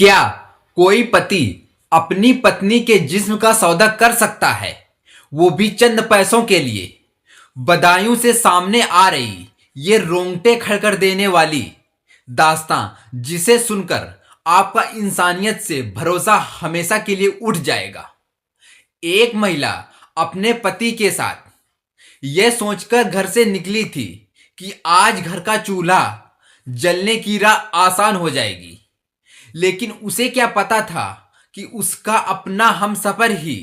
क्या कोई पति अपनी पत्नी के जिस्म का सौदा कर सकता है, वो भी चंद पैसों के लिए? बदायूं से सामने आ रही ये रोंगटे खड़ कर देने वाली दास्तां, जिसे सुनकर आपका इंसानियत से भरोसा हमेशा के लिए उठ जाएगा। एक महिला अपने पति के साथ यह सोचकर घर से निकली थी कि आज घर का चूल्हा जलने की राह आसान हो जाएगी, लेकिन उसे क्या पता था कि उसका अपना हमसफर ही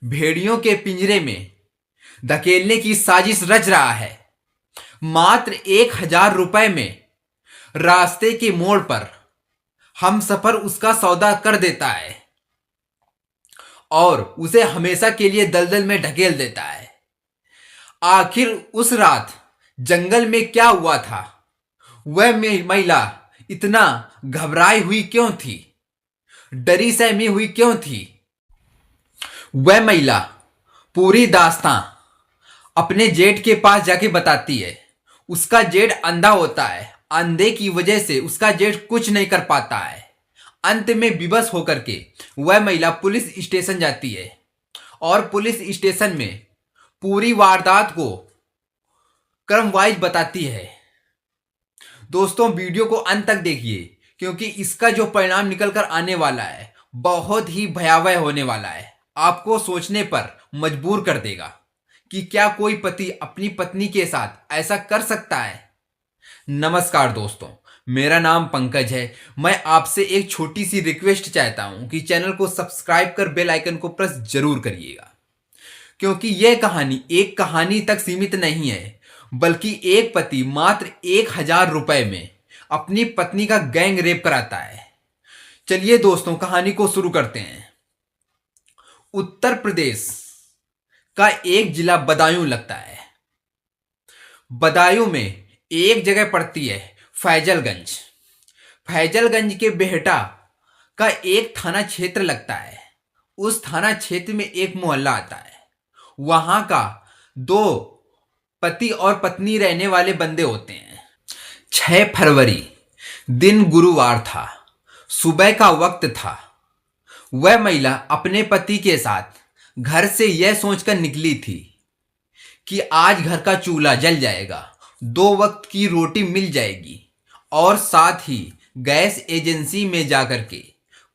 भेड़ियों के पिंजरे में धकेलने की साजिश रच रहा है। मात्र 1,000 रुपए में रास्ते के मोड़ पर हमसफर उसका सौदा कर देता है और उसे हमेशा के लिए दलदल में ढकेल देता है। आखिर उस रात जंगल में क्या हुआ था? वह महिला इतना घबराई हुई क्यों थी? डरी सहमी हुई क्यों थी? वह महिला पूरी दास्तां अपने जेठ के पास जाके बताती है। उसका जेठ अंधा होता है। अंधे की वजह से उसका जेठ कुछ नहीं कर पाता है। अंत में विवश होकर के वह महिला पुलिस स्टेशन जाती है और पुलिस स्टेशन में पूरी वारदात को क्रमवाइज बताती है। दोस्तों, वीडियो को अंत तक देखिए, क्योंकि इसका जो परिणाम निकल कर आने वाला है बहुत ही भयावह होने वाला है। आपको सोचने पर मजबूर कर देगा कि क्या कोई पति अपनी पत्नी के साथ ऐसा कर सकता है। नमस्कार दोस्तों, मेरा नाम पंकज है। मैं आपसे एक छोटी सी रिक्वेस्ट चाहता हूं कि चैनल को सब्सक्राइब कर बेल आइकन को प्रेस जरूर करिएगा, क्योंकि यह कहानी एक कहानी तक सीमित नहीं है, बल्कि एक पति मात्र 1,000 रुपए में अपनी पत्नी का गैंग रेप कराता है। चलिए दोस्तों, कहानी को शुरू करते हैं। उत्तर प्रदेश का एक जिला बदायूं लगता है। बदायूं में एक जगह पड़ती है फैजलगंज। फैजलगंज के बेहटा का एक थाना क्षेत्र लगता है। उस थाना क्षेत्र में एक मोहल्ला आता है। वहां का 2 पति और पत्नी रहने वाले बंदे होते हैं। 6 फरवरी दिन गुरुवार था। सुबह का वक्त था। वह महिला अपने पति के साथ घर से यह सोचकर निकली थी कि आज घर का चूल्हा जल जाएगा, 2 वक्त की रोटी मिल जाएगी और साथ ही गैस एजेंसी में जाकर के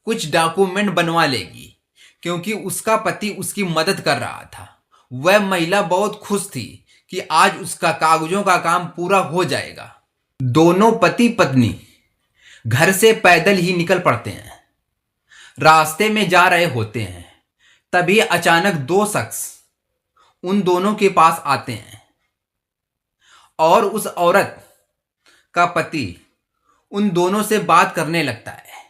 कुछ डॉक्यूमेंट बनवा लेगी, क्योंकि उसका पति उसकी मदद कर रहा था। वह महिला बहुत खुश थी कि आज उसका कागजों का काम पूरा हो जाएगा। दोनों पति पत्नी घर से पैदल ही निकल पड़ते हैं। रास्ते में जा रहे होते हैं, तभी अचानक 2 शख्स उन दोनों के पास आते हैं और उस औरत का पति उन दोनों से बात करने लगता है।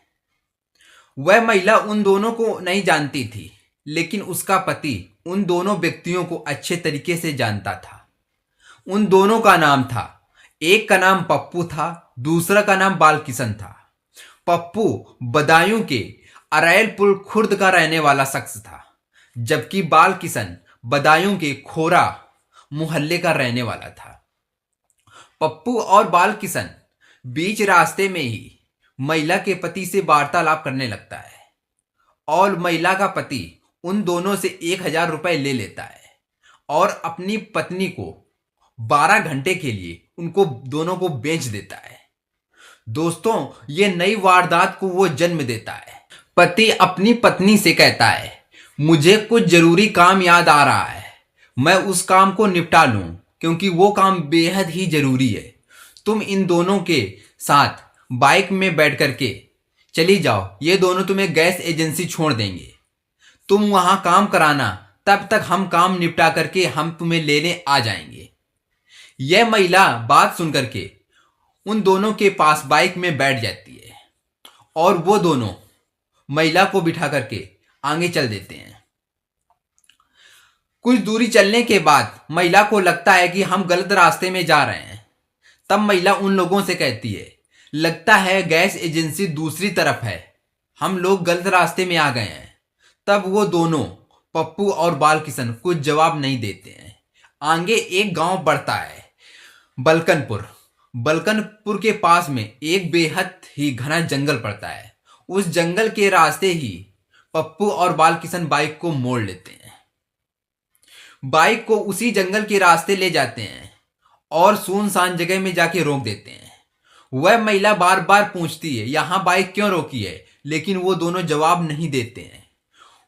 वह महिला उन दोनों को नहीं जानती थी, लेकिन उसका पति उन दोनों व्यक्तियों को अच्छे तरीके से जानता था। उन दोनों का नाम था, एक का नाम पप्पू था, दूसरा का नाम बालकिशन था। पप्पू बदायूं के अरैल पुल खुर्द का रहने वाला शख्स था, जबकि बालकिशन बदायूं के खोरा मोहल्ले का रहने वाला था। पप्पू और बालकिशन बीच रास्ते में ही महिला के पति से वार्तालाप करने लगता है और महिला का पति उन दोनों से 1,000 रुपए ले लेता है और अपनी पत्नी को 12 घंटे के लिए उनको दोनों को बेच देता है। दोस्तों, ये नई वारदात को वो जन्म देता है। पति अपनी पत्नी से कहता है, मुझे कुछ जरूरी काम याद आ रहा है, मैं उस काम को निपटा लूं, क्योंकि वो काम बेहद ही जरूरी है। तुम इन दोनों के साथ बाइक में बैठ करके चली जाओ, ये दोनों तुम्हें गैस एजेंसी छोड़ देंगे। तुम वहां काम कराना, तब तक हम काम निपटा करके हम तुम्हें लेने आ जाएंगे। यह महिला बात सुन करके उन दोनों के पास बाइक में बैठ जाती है और वो दोनों महिला को बिठा करके आगे चल देते हैं। कुछ दूरी चलने के बाद महिला को लगता है कि हम गलत रास्ते में जा रहे हैं। तब महिला उन लोगों से कहती है, लगता है गैस एजेंसी दूसरी तरफ है, हम लोग गलत रास्ते में आ गए हैं। तब वो दोनों पप्पू और बालकिशन कुछ जवाब नहीं देते हैं। आगे एक गांव बढ़ता है, बलकनपुर। बलकनपुर के पास में एक बेहद ही घना जंगल पड़ता है उस जंगल के रास्ते ही पप्पू और बालकिशन बाइक को मोड़ लेते हैं। बाइक को उसी जंगल के रास्ते ले जाते हैं और सुनसान जगह में जाके रोक देते हैं। वह महिला बार बार पूछती है यहां बाइक क्यों रोकी है, लेकिन वो दोनों जवाब नहीं देते हैं।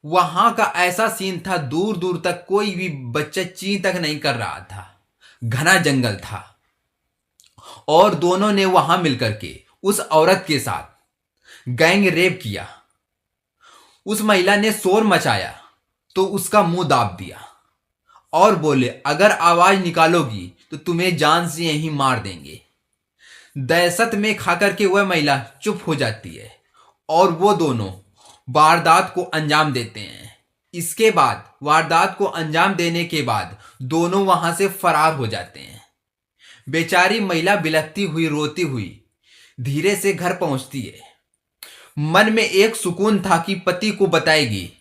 वहां का ऐसा सीन था, दूर दूर तक कोई भी बच्चा ची तक नहीं कर रहा था। घना जंगल था और दोनों ने वहां मिलकर के उस औरत के साथ गैंग रेप किया। उस महिला ने शोर मचाया तो उसका मुंह दाब दिया और बोले अगर आवाज निकालोगी तो तुम्हें जान से यहीं मार देंगे। दहशत में खाकर के वह महिला चुप हो जाती है और वो दोनों वारदात को अंजाम देते हैं। इसके बाद वारदात को अंजाम देने के बाद दोनों वहां से फरार हो जाते हैं। बेचारी महिला बिलखती हुई रोती हुई धीरे से घर पहुंचती है। मन में एक सुकून था कि पति को बताएगी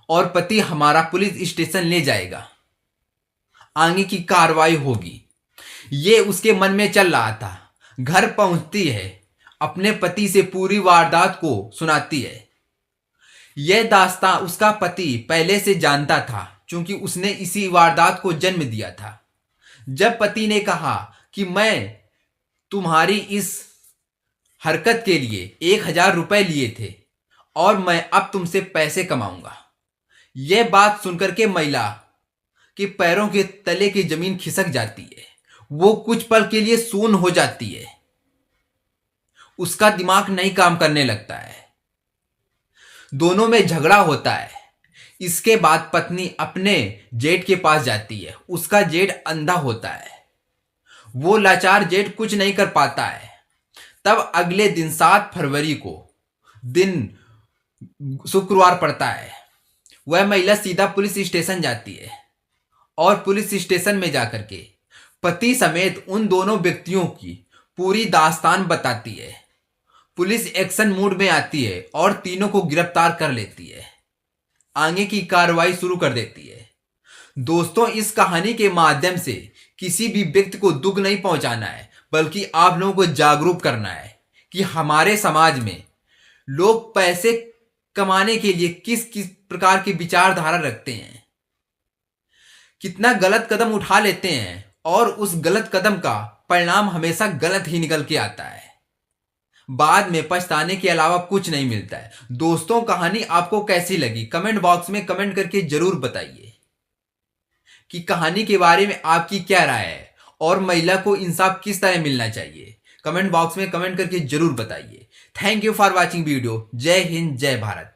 और पति हमारा पुलिस स्टेशन ले जाएगा, आगे की कार्रवाई होगी, ये उसके मन में चल रहा था। घर पहुंचती है, अपने पति से पूरी वारदात को सुनाती है। यह दास्तां उसका पति पहले से जानता था, क्योंकि उसने इसी वारदात को जन्म दिया था। जब पति ने कहा कि मैं तुम्हारी इस हरकत के लिए 1,000 रुपए लिए थे और मैं अब तुमसे पैसे कमाऊंगा, यह बात सुनकर के महिला के पैरों के तले की जमीन खिसक जाती है। वो कुछ पल के लिए सून हो जाती है, उसका दिमाग नहीं काम करने लगता है। दोनों में झगड़ा होता है। इसके बाद पत्नी अपने जेठ के पास जाती है। उसका जेठ अंधा होता है, वो लाचार जेठ कुछ नहीं कर पाता है। तब अगले दिन 7 फरवरी को दिन शुक्रवार पड़ता है। वह महिला सीधा पुलिस स्टेशन जाती है और पुलिस स्टेशन में जाकर के पति समेत उन दोनों व्यक्तियों की पूरी दास्तान बताती है। पुलिस एक्शन मूड में आती है और तीनों को गिरफ्तार कर लेती है, आगे की कार्रवाई शुरू कर देती है। दोस्तों, इस कहानी के माध्यम से किसी भी व्यक्ति को दुख नहीं पहुंचाना है, बल्कि आप लोगों को जागरूक करना है कि हमारे समाज में लोग पैसे कमाने के लिए किस किस प्रकार की विचारधारा रखते हैं, कितना गलत कदम उठा लेते हैं और उस गलत कदम का परिणाम हमेशा गलत ही निकल के आता है। बाद में पछताने के अलावा कुछ नहीं मिलता है। दोस्तों, कहानी आपको कैसी लगी कमेंट बॉक्स में कमेंट करके जरूर बताइए कि कहानी के बारे में आपकी क्या राय है और महिला को इंसाफ किस तरह मिलना चाहिए। कमेंट बॉक्स में कमेंट करके जरूर बताइए। Thank you for watching video. जय हिंद, जय भारत।